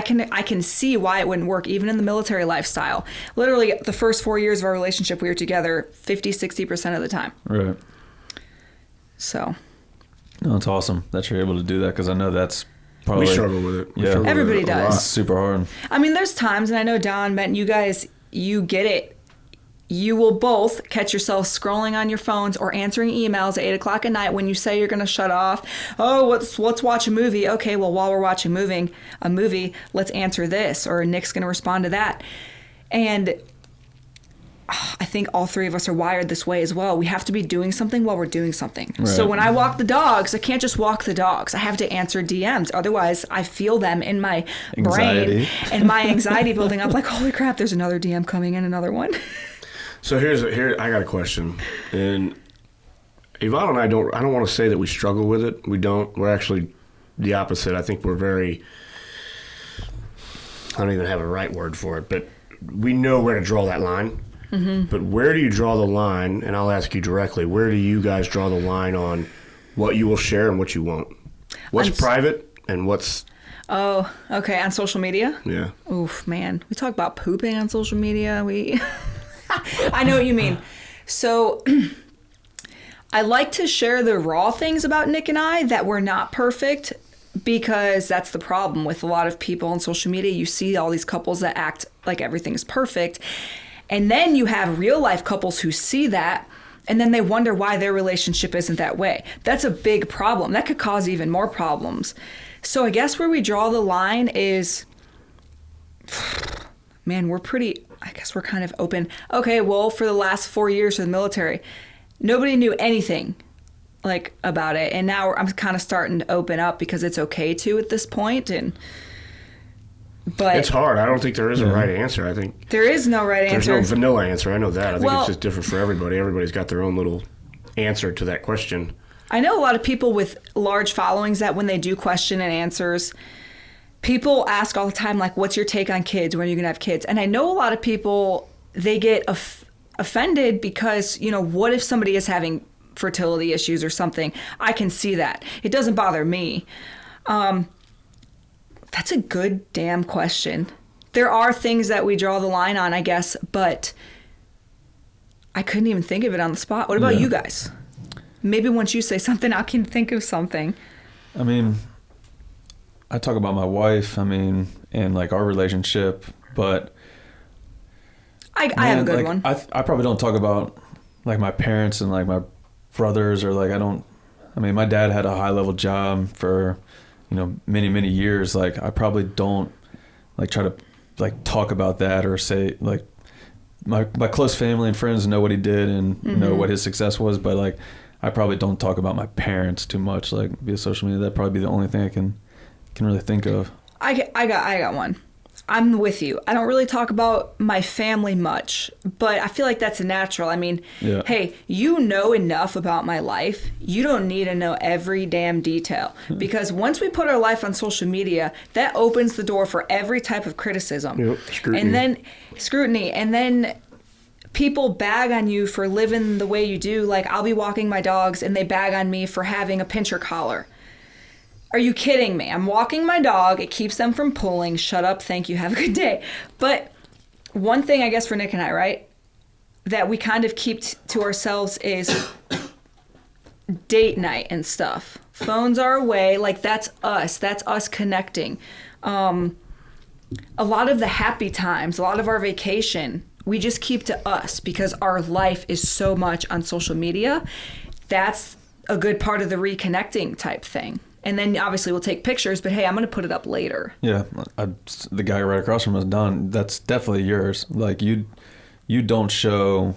can see why it wouldn't work, even in the military lifestyle. Literally, the first 4 years of our relationship, we were together 50-60% of the time. Right. So. No, it's awesome that you're able to do that because I know that's probably... We struggle with it. Yeah. Everybody a does. It's super hard. I mean, there's times, and I know Don, Ben, you guys, you get it. You will both catch yourself scrolling on your phones or answering emails at 8 o'clock at night when you say you're going to shut off. Oh, let's watch a movie. Okay, well, while we're watching a movie, let's answer this, or Nick's going to respond to that. And I think all three of us are wired this way as well. We have to be doing something while we're doing something. Right. So when I walk the dogs, I can't just walk the dogs. I have to answer DMs. Otherwise, I feel them in my Anxiety. brain and my anxiety building up like, holy crap, there's another DM coming in, another one. So here I got a question, and Yvonne and I don't want to say that we struggle with it. We don't. We're actually the opposite. I think we're very. I don't even have a right word for it, but we know where to draw that line. Mm-hmm. But where do you draw the line? And I'll ask you directly. Where do you guys draw the line on what you will share and what you won't? What's private and what's? Oh, okay. On social media? Yeah. Oof, man. We talk about pooping on social media. I know what you mean. So I like to share the raw things about Nick and I that were not perfect, because that's the problem with a lot of people on social media. You see all these couples that act like everything's perfect. And then you have real life couples who see that and then they wonder why their relationship isn't that way. That's a big problem. That could cause even more problems. So I guess where we draw the line is, man, I guess we're kind of open. Okay, well, for the last 4 years of the military, nobody knew anything like about it. And now I'm kind of starting to open up because it's okay to at this point. But it's hard. I don't think there is a right answer. I think there is no right answer. There's no vanilla answer. I know that. I think Well, it's just different for everybody. Everybody's got their own little answer to that question. I know a lot of people with large followings that when they do question and answers, people ask all the time, like, what's your take on kids? When are you going to have kids? And I know a lot of people, they get offended because, you know, what if somebody is having fertility issues or something? I can see that. It doesn't bother me. That's a good damn question. There are things that we draw the line on, I guess, but I couldn't even think of it on the spot. What about you guys? Maybe once you say something, I can think of something. I mean, I talk about my wife, I mean, and like our relationship, but I have a good one. I probably don't talk about like my parents and like my brothers, or like I mean, my dad had a high level job for, you know, many, many years. Like I probably don't like try to like talk about that or say like my close family and friends know what he did and know what his success was, but like I probably don't talk about my parents too much, like via social media. That'd probably be the only thing I can really think of. I got one. I'm with you. I don't really talk about my family much, but I feel like that's natural. I mean, hey, you know enough about my life. You don't need to know every damn detail, because once we put our life on social media, that opens the door for every type of criticism. Yep, scrutiny. And then people bag on you for living the way you do. Like, I'll be walking my dogs and they bag on me for having a pincher collar. Are you kidding me? I'm walking my dog. It keeps them from pulling. Shut up. Thank you. Have a good day. But one thing, I guess, for Nick and I, right, that we kind of keep to ourselves is date night and stuff. Phones are away. Like, that's us. That's us connecting. A lot of the happy times, a lot of our vacation, we just keep to us because our life is so much on social media. That's a good part of the reconnecting type thing. And then obviously we'll take pictures, but hey, I'm going to put it up later. Yeah. The guy right across from us, Don, that's definitely yours. Like you don't show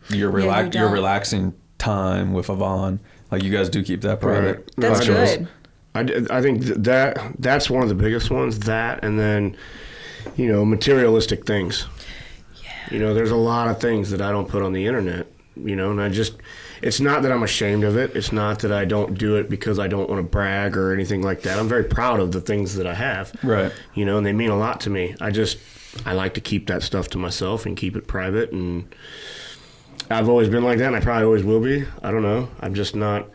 your relaxing time with Yvonne. Like you guys do keep that private. Right. That's good. I think that's one of the biggest ones, that, and then, you know, materialistic things. Yeah. You know, there's a lot of things that I don't put on the internet, you know, and it's not that I'm ashamed of it. It's not that I don't do it because I don't want to brag or anything like that. I'm very proud of the things that I have. Right. You know, and they mean a lot to me. I like to keep that stuff to myself and keep it private. And I've always been like that, and I probably always will be. I don't know. I'm just not.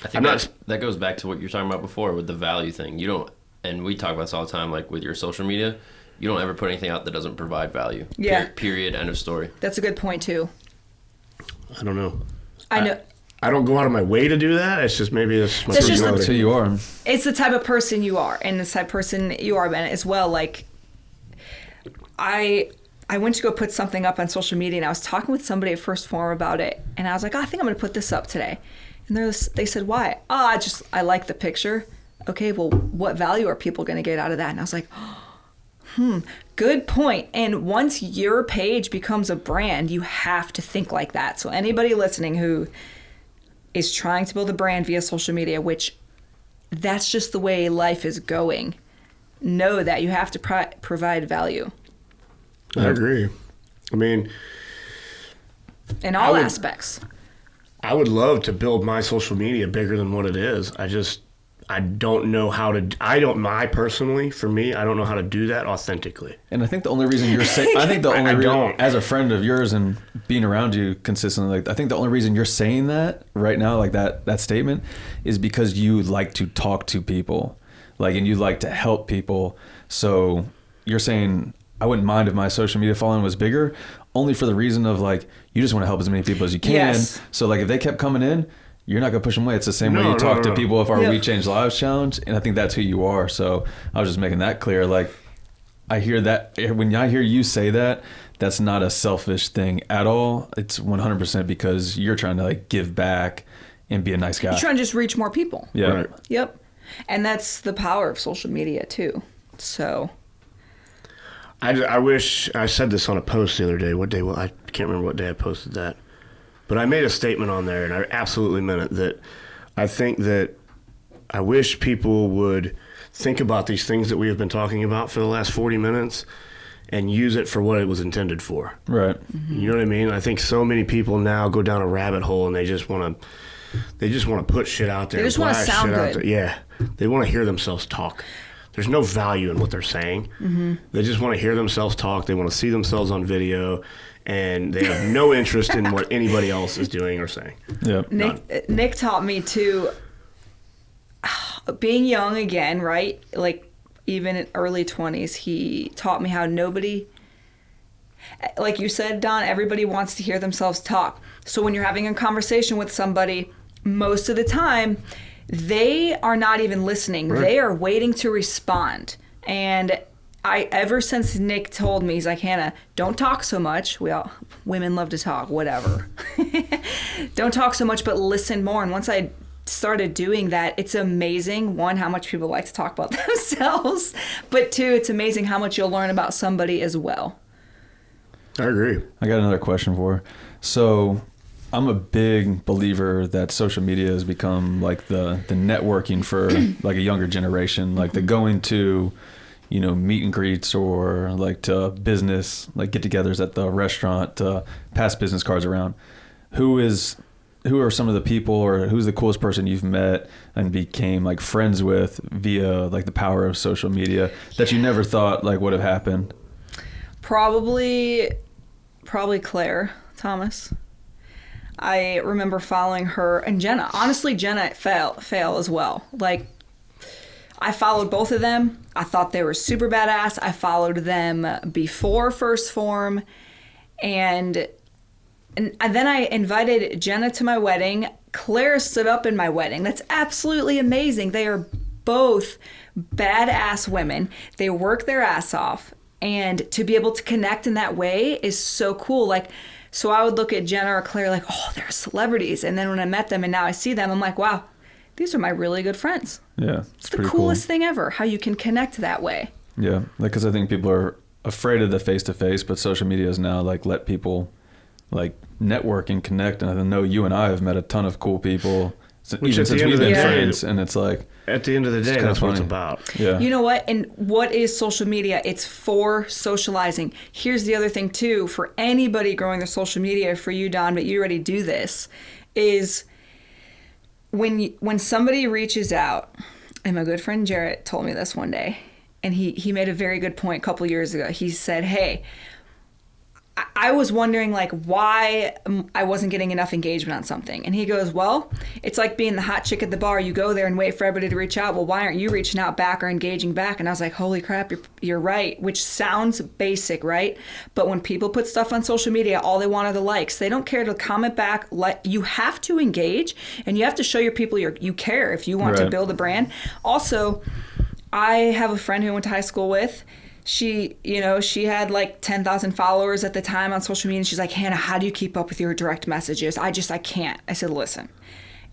I think that goes back to what you were talking about before with the value thing. You don't, and we talk about this all the time, like with your social media, you don't ever put anything out that doesn't provide value. Yeah. Period. End of story. That's a good point, too. I don't know. I know. I don't go out of my way to do that. It's just maybe that's my personality. That's who you are. It's the type of person you are, and the type of person you are, Ben, as well. Like, I went to go put something up on social media, and I was talking with somebody at First Forum about it, and I was like, I think I'm going to put this up today. And they said, why? I like the picture. Okay, well, what value are people going to get out of that? And I was like, good point. And once your page becomes a brand, you have to think like that. So anybody listening who is trying to build a brand via social media, which that's just the way life is going, know that you have to provide value. I agree. I mean, in all aspects. I would love to build my social media bigger than what it is. I don't know how to. I personally, for me, I don't know how to do that authentically. And I think the only reason you're saying, as a friend of yours and being around you consistently, like I think the only reason you're saying that right now, like that statement, is because you like to talk to people, like, and you like to help people. So you're saying I wouldn't mind if my social media following was bigger, only for the reason of like you just want to help as many people as you can. Yes. So like if they kept coming in, you're not going to push them away. It's the same way you talk to people with our We Change Lives challenge. And I think that's who you are. So I was just making that clear. Like, I hear that when I hear you say that, that's not a selfish thing at all. It's 100% because you're trying to like give back and be a nice guy. You're trying to just reach more people. Yeah. Right. Yep. And that's the power of social media too. So. I wish I said this on a post the other day. What day? Well, I can't remember what day I posted that. But I made a statement on there, and I absolutely meant it, that I think that I wish people would think about these things that we have been talking about for the last 40 minutes and use it for what it was intended for. Right. Mm-hmm. You know what I mean? I think so many people now go down a rabbit hole and they just want to put shit out there. They just want to sound good. Yeah. They want to hear themselves talk. There's no value in what they're saying. Mm-hmm. They just want to hear themselves talk. They want to see themselves on video, and they have no interest in what anybody else is doing or saying. Yep. Nick taught me to, being young again, right? Like, even in early 20s, he taught me how nobody, like you said, Don, everybody wants to hear themselves talk. So when you're having a conversation with somebody, most of the time, they are not even listening. Right. They are waiting to respond. And ever since Nick told me, he's like, Hanah, don't talk so much. Women love to talk, whatever. Don't talk so much, but listen more. And once I started doing that, it's amazing, one, how much people like to talk about themselves, but two, it's amazing how much you'll learn about somebody as well. I agree. I got another question for her. So I'm a big believer that social media has become like the networking for like a younger generation, like the going to, you know, meet and greets or like to business, like get-togethers at the restaurant, to pass business cards around. Who are some of the people, or who's the coolest person you've met and became like friends with via like the power of social media that you never thought like would have happened? Probably Claire Thomas. I remember following her, and Jenna. Honestly, Jenna fail as well. Like, I followed both of them. I thought they were super badass. I followed them before First Form, and then I invited Jenna to my wedding. Claire stood up in my wedding. That's absolutely amazing. They are both badass women. They work their ass off. And to be able to connect in that way is so cool. Like, so I would look at Jenna or Claire like, oh, they're celebrities. And then when I met them and now I see them, I'm like, wow, these are my really good friends. Yeah. It's the coolest thing ever, how you can connect that way. Yeah. Like, because I think people are afraid of the face-to-face, but social media has now like let people like network and connect. And I know you and I have met a ton of cool people even since we've been friends. And it's like, at the end of the day, that's what it's about. Yeah. You know what? And what is social media? It's for socializing. Here's the other thing too, for anybody growing their social media, for you, Don, but you already do this, is when somebody reaches out, and my good friend Jarrett told me this one day, and he made a very good point a couple years ago. He said, hey, I was wondering like why I wasn't getting enough engagement on something. And he goes, well, it's like being the hot chick at the bar. You go there and wait for everybody to reach out. Well, why aren't you reaching out back or engaging back? And I was like, holy crap, you're right, which sounds basic, right? But when people put stuff on social media, all they want are the likes. They don't care to comment back. You have to engage, and you have to show your people you care if you want to build a brand. Also, I have a friend who I went to high school with. She had like 10,000 followers at the time on social media. And she's like, Hanah, how do you keep up with your direct messages? I can't. I said, listen,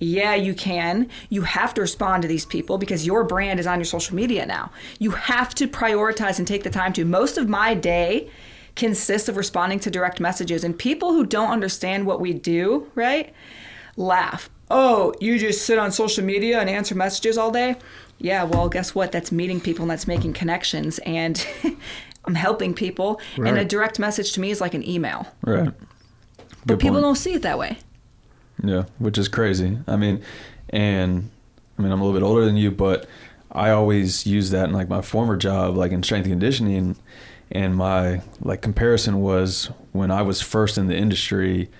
yeah, you can. You have to respond to these people because your brand is on your social media now. You have to prioritize and take the time to. Most of my day consists of responding to direct messages. And people who don't understand what we do, right, laugh. Oh, you just sit on social media and answer messages all day? Yeah, well, guess what? That's meeting people and that's making connections, and I'm helping people. Right. And a direct message to me is like an email. Right. But people don't see it that way. Yeah, which is crazy. I mean, I'm a little bit older than you, but I always use that in like my former job, like in strength and conditioning. And my like comparison was when I was first in the industry,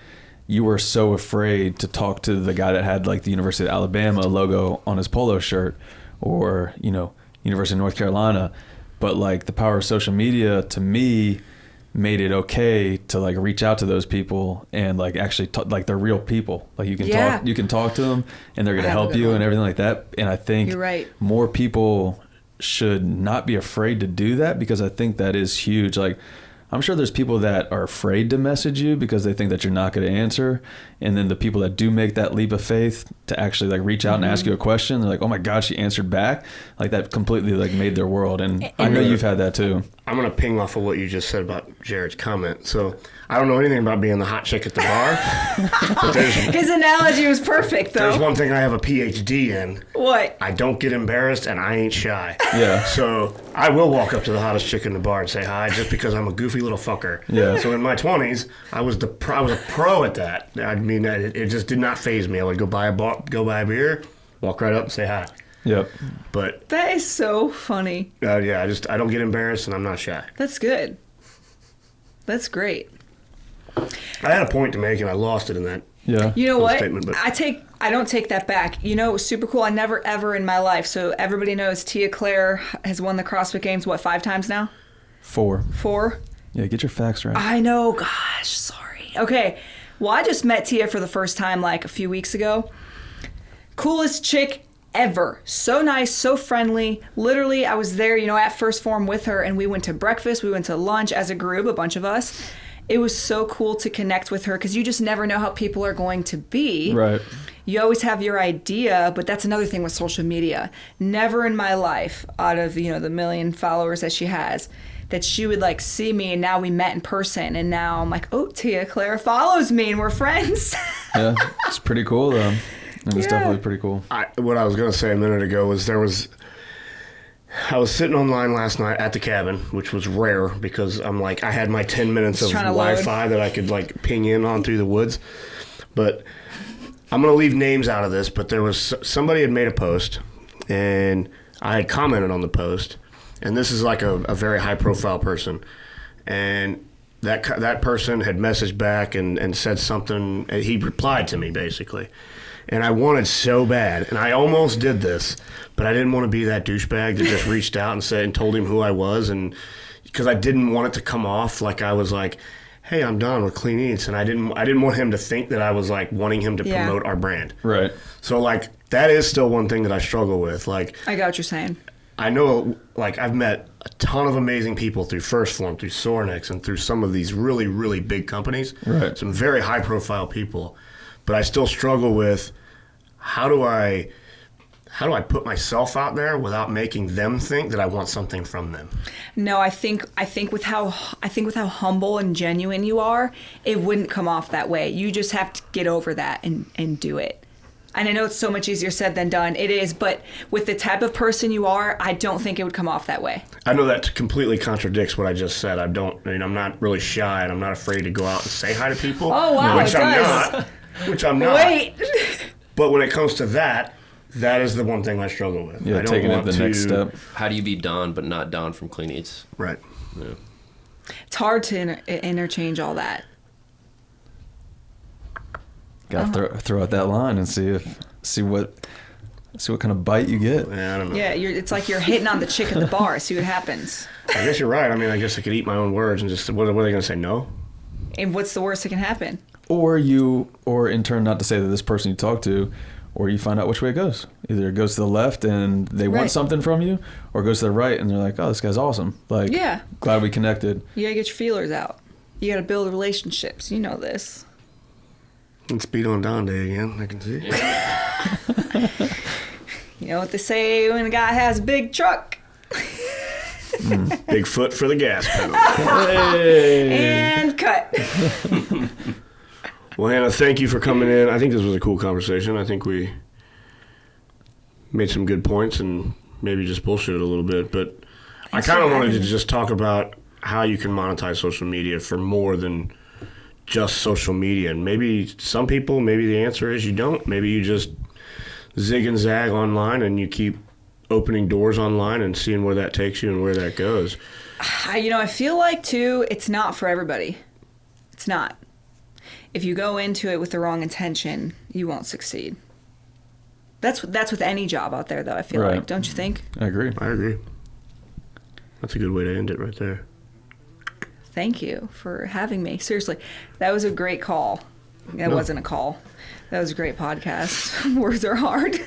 you were so afraid to talk to the guy that had like the University of Alabama logo on his polo shirt, or, you know, University of North Carolina. But like the power of social media to me made it okay to like reach out to those people and like actually like they're real people. Like you can talk to them and they're going to help you and everything like that. And I think you're right. More people should not be afraid to do that, because I think that is huge. Like, I'm sure there's people that are afraid to message you because they think that you're not going to answer. And then the people that do make that leap of faith to actually like reach out and ask you a question, they're like, oh my God, she answered back. Like that completely like made their world. And I know you've had that too. I'm going to ping off of what you just said about Jared's comment. So I don't know anything about being the hot chick at the bar. But His analogy was perfect, though. there's one thing I have a PhD in. What? I don't get embarrassed and I ain't shy. Yeah. So I will walk up to the hottest chick in the bar and say hi just because I'm a goofy little fucker. Yeah. So in my 20s, I was a pro at that. I mean, it just did not faze me. I would go buy a beer, walk right up and say hi. Yep. But That is so funny. yeah, I don't get embarrassed and I'm not shy. That's good. That's great. I had a point to make and I lost it in that. Yeah. You know Little what? statement, but- I don't take that back. You know, it was super cool. I never ever in my life. So everybody knows Tia Claire has won the CrossFit Games, what, 5 times now? 4. 4? Yeah, get your facts right. I know. Gosh, sorry. Okay. Well, I just met Tia for the first time like a few weeks ago. Coolest chick ever. So nice, so friendly. Literally, I was there, at First Form with her, and we went to breakfast, we went to lunch as a group, a bunch of us. It was so cool to connect with her because you just never know how people are going to be. Right. You always have your idea, but that's another thing with social media. Never in my life, out of the million followers that she has, that she would like see me, and now we met in person, and now I'm like, oh, Tia Claire follows me, and we're friends. Yeah. It's pretty cool though. It was Yeah. definitely pretty cool. What I was going to say a minute ago was I was sitting online last night at the cabin, which was rare because I'm like, I had my 10 minutes of Just trying to load. Wi-Fi that I could like ping in on through the woods. But I'm going to leave names out of this, but there was somebody had made a post and I had commented on the post, and this is like a very high profile person. And that person had messaged back and said something. He replied to me basically. And I wanted so bad, and I almost did this, but I didn't want to be that douchebag that just reached out and said and told him who I was, and because I didn't want it to come off like I was like, "Hey, I'm Don with Clean Eats," and I didn't want him to think that I was like wanting him to Yeah. promote our brand. Right. So like that is still one thing that I struggle with. Like I got what you're saying. I know, like I've met a ton of amazing people through First Form, through Sornix, and through some of these really, really big companies. Right. Some very high profile people. But I still struggle with how do I put myself out there without making them think that I want something from them? No, I think with how humble and genuine you are, it wouldn't come off that way. You just have to get over that and do it. And I know it's so much easier said than done. It is, but with the type of person you are, I don't think it would come off that way. I know that completely contradicts what I just said. I'm not really shy, and I'm not afraid to go out and say hi to people. Oh, wow, which it I'm does. not. Which I'm not. Wait. But when it comes to that is the one thing I struggle with. Yeah, I don't taking it want the to, next step. How do you be Don but not Don from Clean Eats? Right. Yeah. It's hard to interchange all that. Got to throw out that line and see what kind of bite you get. Yeah, I don't know. Yeah, it's like you're hitting on the chick at the bar. See what happens. I guess you're right. I mean, I guess I could eat my own words and just, what are they going to say, no? And what's the worst that can happen? Or in turn, not to say that this person you talk to, or you find out which way it goes. Either it goes to the left and they Right. want something from you, or it goes to the right and they're like, oh, this guy's awesome. Like, Yeah. glad we connected. You gotta get your feelers out. You gotta build relationships. You know this. It's Speed on Don Day again, I can see. You know what they say when a guy has a big truck. Big foot for the gas pedal. And cut. Well, Hannah, thank you for coming in. I think this was a cool conversation. I think we made some good points and maybe just bullshit a little bit. But Thanks I kind for of wanted to having me. just talk about how you can monetize social media for more than just social media. And maybe some people, maybe the answer is you don't. Maybe you just zig and zag online and you keep opening doors online and seeing where that takes you and where that goes. I feel like, too, it's not for everybody. It's not. If you go into it with the wrong intention, you won't succeed. That's with any job out there, though, I feel Right. like. Don't you think? I agree. I agree. That's a good way to end it right there. Thank you for having me. Seriously, that was a great call. That No. wasn't a call. That was a great podcast. Words are hard.